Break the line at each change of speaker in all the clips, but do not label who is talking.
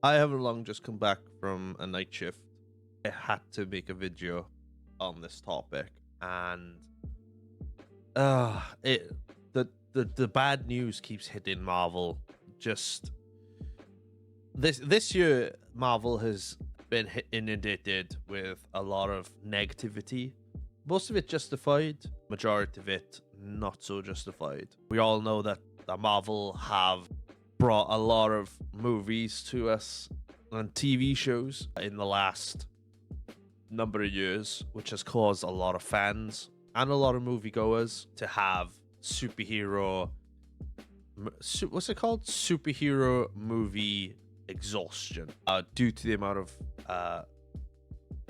I haven't long just come back from a night shift. I had to make a video on this topic, and the bad news keeps hitting Marvel. Just this year, Marvel has been inundated with a lot of negativity. Most of it justified, majority of it not so justified. We all know that Marvel have brought a lot of movies to us and TV shows in the last number of years, which has caused a lot of fans and a lot of moviegoers to have superhero movie exhaustion due to the amount of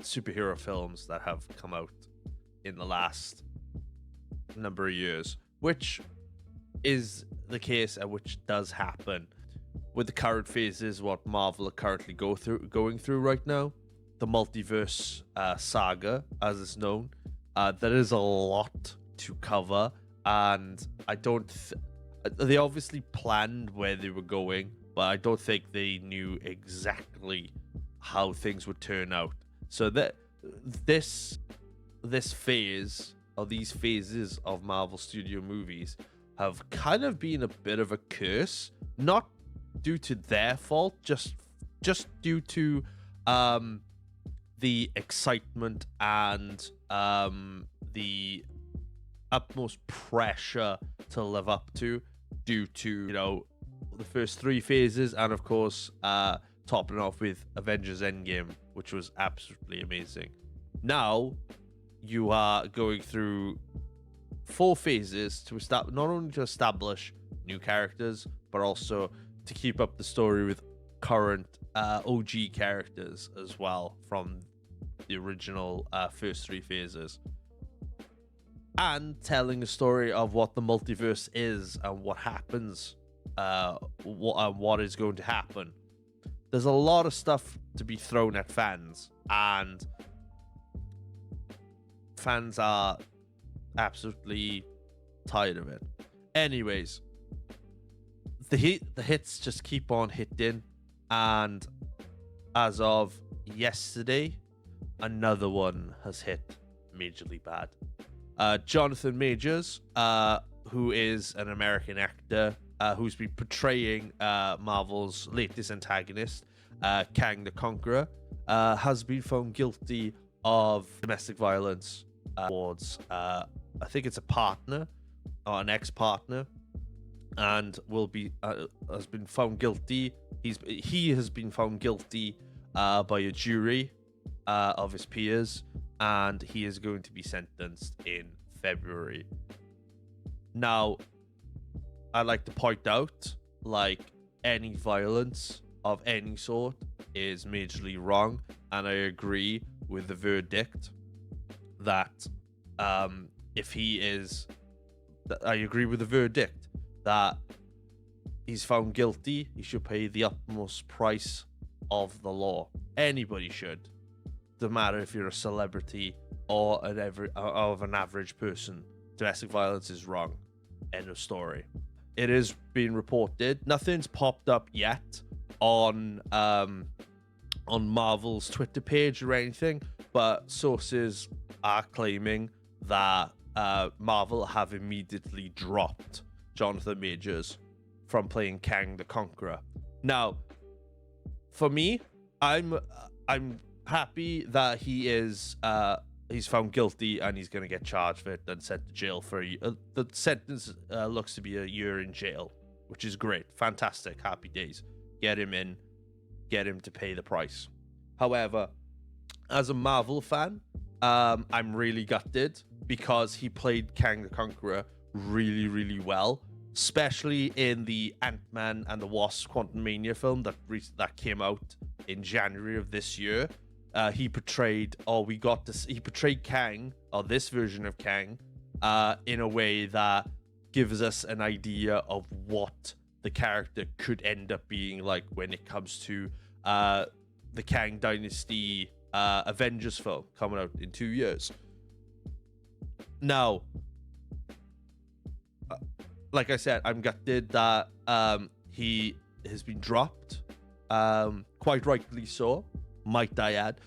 superhero films that have come out in the last number of years, which is the case and which does happen with the current phases what Marvel are currently going through right now. The Multiverse saga, as it's known, there is a lot to cover, and they obviously planned where they were going, but I don't think they knew exactly how things would turn out. So that this phase, or these phases of Marvel Studio movies, have kind of been a bit of a curse, not due to their fault, just due to the excitement and the utmost pressure to live up to, due to the first three phases, and of course topping off with Avengers Endgame, which was absolutely amazing. Now you are going through 4 phases to not only to establish new characters, but also to keep up the story with current OG characters as well from the original first 3 phases, and telling a story of what the multiverse is and what happens, what is going to happen. There's a lot of stuff to be thrown at fans, and fans are absolutely tired of it. Anyways, the hits just keep on hitting, and as of yesterday, another one has hit majorly bad. Jonathan Majors, who is an American actor who's been portraying Marvel's latest antagonist, Kang the Conqueror, has been found guilty of domestic violence towards, I think it's a partner or an ex-partner, and has been found guilty. He has been found guilty by a jury of his peers, and he is going to be sentenced in February. Now, I'd like to point out, any violence of any sort is majorly wrong, and I agree with the verdict that I agree with the verdict that he's found guilty. He should pay the utmost price of the law. Anybody should. No matter if you're a celebrity or an average person. Domestic violence is wrong. End of story. It is being reported. Nothing's popped up yet on Marvel's Twitter page or anything, but sources are claiming that Marvel have immediately dropped Jonathan Majors from playing Kang the Conqueror. Now, for me, I'm happy that he's found guilty and he's going to get charged for it and sent to jail for the sentence looks to be a year in jail, which is great. Fantastic. Happy days. Get him in. Get him to pay the price. However, as a Marvel fan, I'm really gutted because he played Kang the Conqueror really, really well, especially in the Ant-Man and the Wasp Quantumania film that came out in January of this year. He portrayed Kang, or this version of Kang, in a way that gives us an idea of what the character could end up being like when it comes to the Kang Dynasty Avengers film coming out in 2 years. Now, like I said, I'm gutted that he has been dropped. quite rightly so, might I add.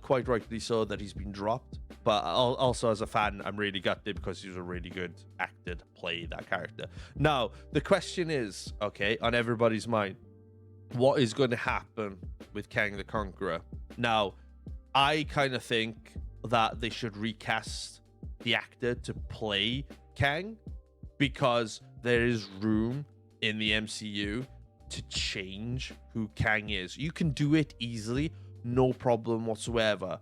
Quite rightly so that he's been dropped. But also as a fan, I'm really gutted because he was a really good actor to play that character. Now, the question is, okay, on everybody's mind, what is going to happen with Kang the Conqueror? Now, I kind of think that they should recast the actor to play Kang because there is room in the MCU to change who Kang is. You can do it easily, no problem whatsoever.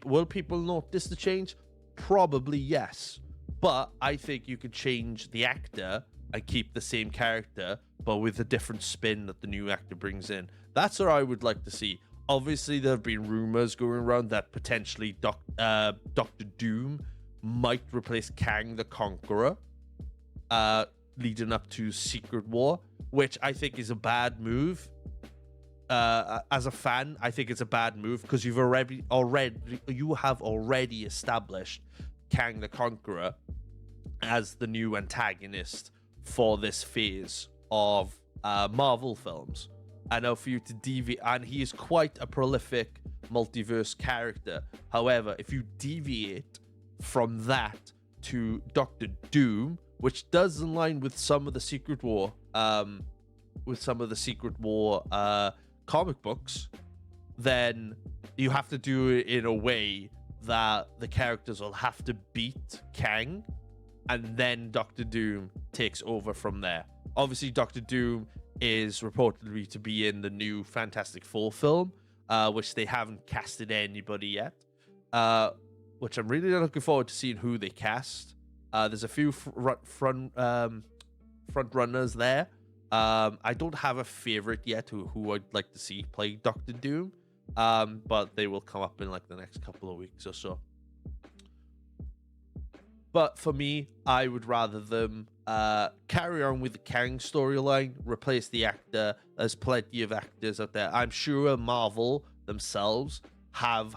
Will people notice the change? Probably yes. But I think you could change the actor and keep the same character, but with a different spin that the new actor brings in. That's what I would like to see. Obviously, there have been rumors going around that potentially Doctor Doom might replace Kang the Conqueror, leading up to Secret War, which I think is a bad move. As a fan, I think it's a bad move because you have already established Kang the Conqueror as the new antagonist for this phase of Marvel films. I know for you to deviate, and he is quite a prolific multiverse character. However, if you deviate from that to Doctor Doom, which does align with some of the Secret War, comic books, then you have to do it in a way that the characters will have to beat Kang, and then Doctor Doom takes over from there. Obviously, Doctor Doom is reportedly to be in the new Fantastic Four film, which they haven't casted anybody yet, which I'm really looking forward to seeing who they cast. There's a few front runners there. I don't have a favorite yet who I'd like to see play Doctor Doom, but they will come up in like the next couple of weeks or so. But for me, I would rather them carry on with the Kang storyline, replace the actor. There's plenty of actors out there. I'm sure Marvel themselves have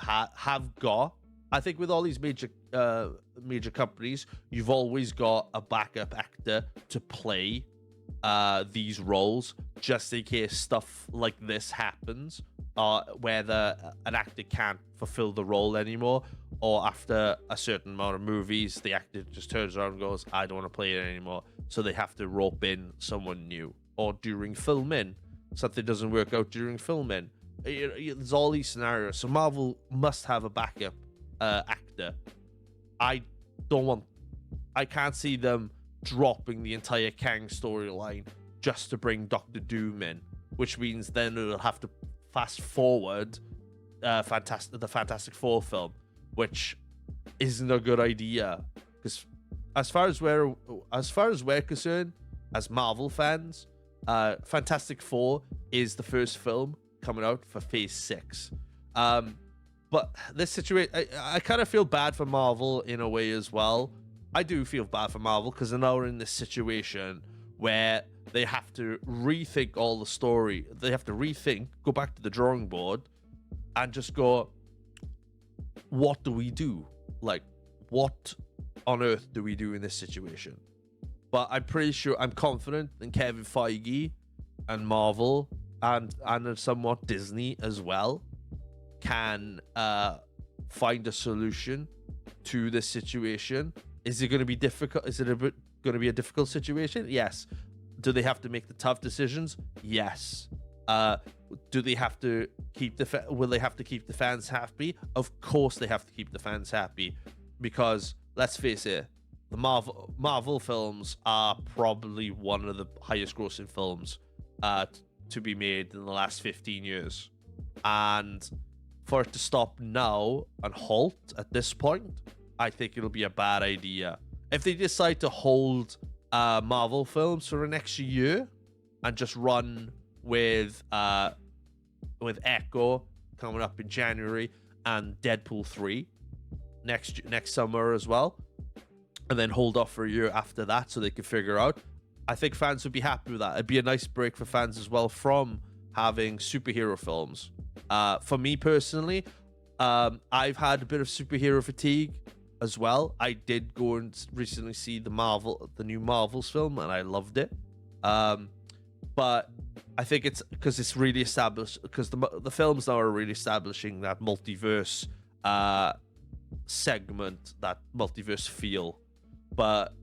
got. I think with all these major companies, you've always got a backup actor to play these roles, just in case stuff like this happens, where an actor can't fulfill the role anymore, or after a certain amount of movies, the actor just turns around and goes, I don't want to play it anymore. So they have to rope in someone new, or during filming, something doesn't work out during filming. There's all these scenarios. So Marvel must have a backup actor. I can't see them dropping the entire Kang storyline just to bring Doctor Doom in, which means then it'll have to fast forward the Fantastic Four film, which isn't a good idea, because as far as we're concerned as Marvel fans, Fantastic Four is the first film coming out for Phase 6. But this situation, I kind of feel bad for Marvel in a way as well. I do feel bad for Marvel because they're now in this situation where they have to rethink all the story. They have to go back to the drawing board and just go, what do we do? Like, what on earth do we do in this situation? But I'm confident in Kevin Feige and Marvel and somewhat Disney as well can find a solution to this situation. Is it going to be difficult? Is it going to be a difficult situation? Yes. Do they have to make the tough decisions? Yes. Do they have to will they have to keep the fans happy? Of course they have to keep the fans happy, because let's face it, the Marvel films are probably one of the highest grossing films to be made in the last 15 years. And for it to stop now and halt at this point, I think it'll be a bad idea. If they decide to hold Marvel films for an extra year and just run with Echo coming up in January and Deadpool 3 next summer as well, and then hold off for a year after that so they can figure out, I think fans would be happy with that. It'd be a nice break for fans as well from having superhero films. For me personally, I've had a bit of superhero fatigue as well. I did go and recently see the new Marvels film, and I loved it. But I think it's because it's really established, because the films now are really establishing that multiverse segment, that multiverse feel. But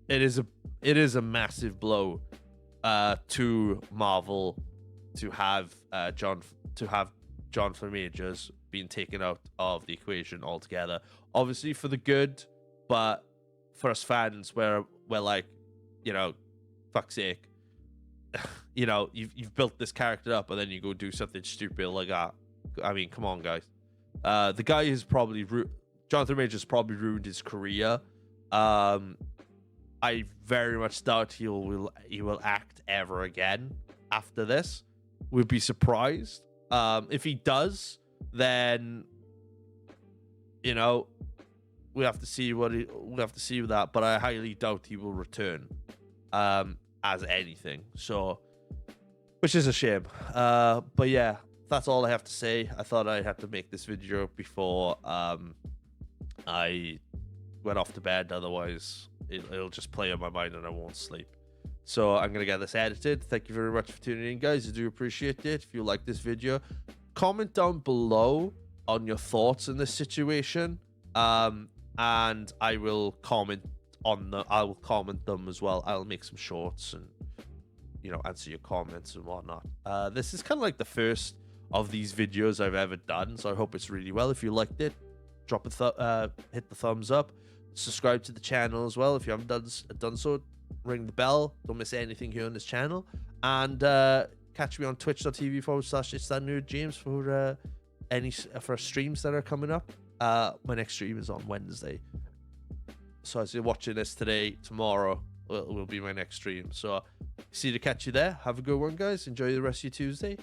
it is a massive blow to Marvel to have Jonathan Majors being taken out of the equation altogether. Obviously for the good, but for us fans, we're like, you know, fuck's sake, you know, you've built this character up and then you go do something stupid like that. I mean, come on, guys. The guy is probably Jonathan Majors probably ruined his career. I very much doubt he will act ever again after this. We'd be surprised. If he does, then, you know, we have to see with that. But I highly doubt he will return as anything. So, which is a shame. But yeah, that's all I have to say. I thought I had to make this video before I went off to bed. Otherwise, it'll just play on my mind and I won't sleep. So I'm going to get this edited. Thank you very much for tuning in, guys. I do appreciate it. If you like this video, comment down below on your thoughts in this situation. And I will comment them as well. I'll make some shorts and, you know, answer your comments and whatnot. This is kind of like the first of these videos I've ever done, so I hope it's really well. If you liked it, drop a hit the thumbs up. Subscribe to the channel as well if you haven't done so. Ring the bell, don't miss anything here on this channel, and catch me on twitch.tv/ItzThatNerdJames for streams that are coming up. My next stream is on Wednesday, so as you're watching this today, tomorrow will be my next stream. So see to catch you there. Have a good one, guys. Enjoy the rest of your Tuesday.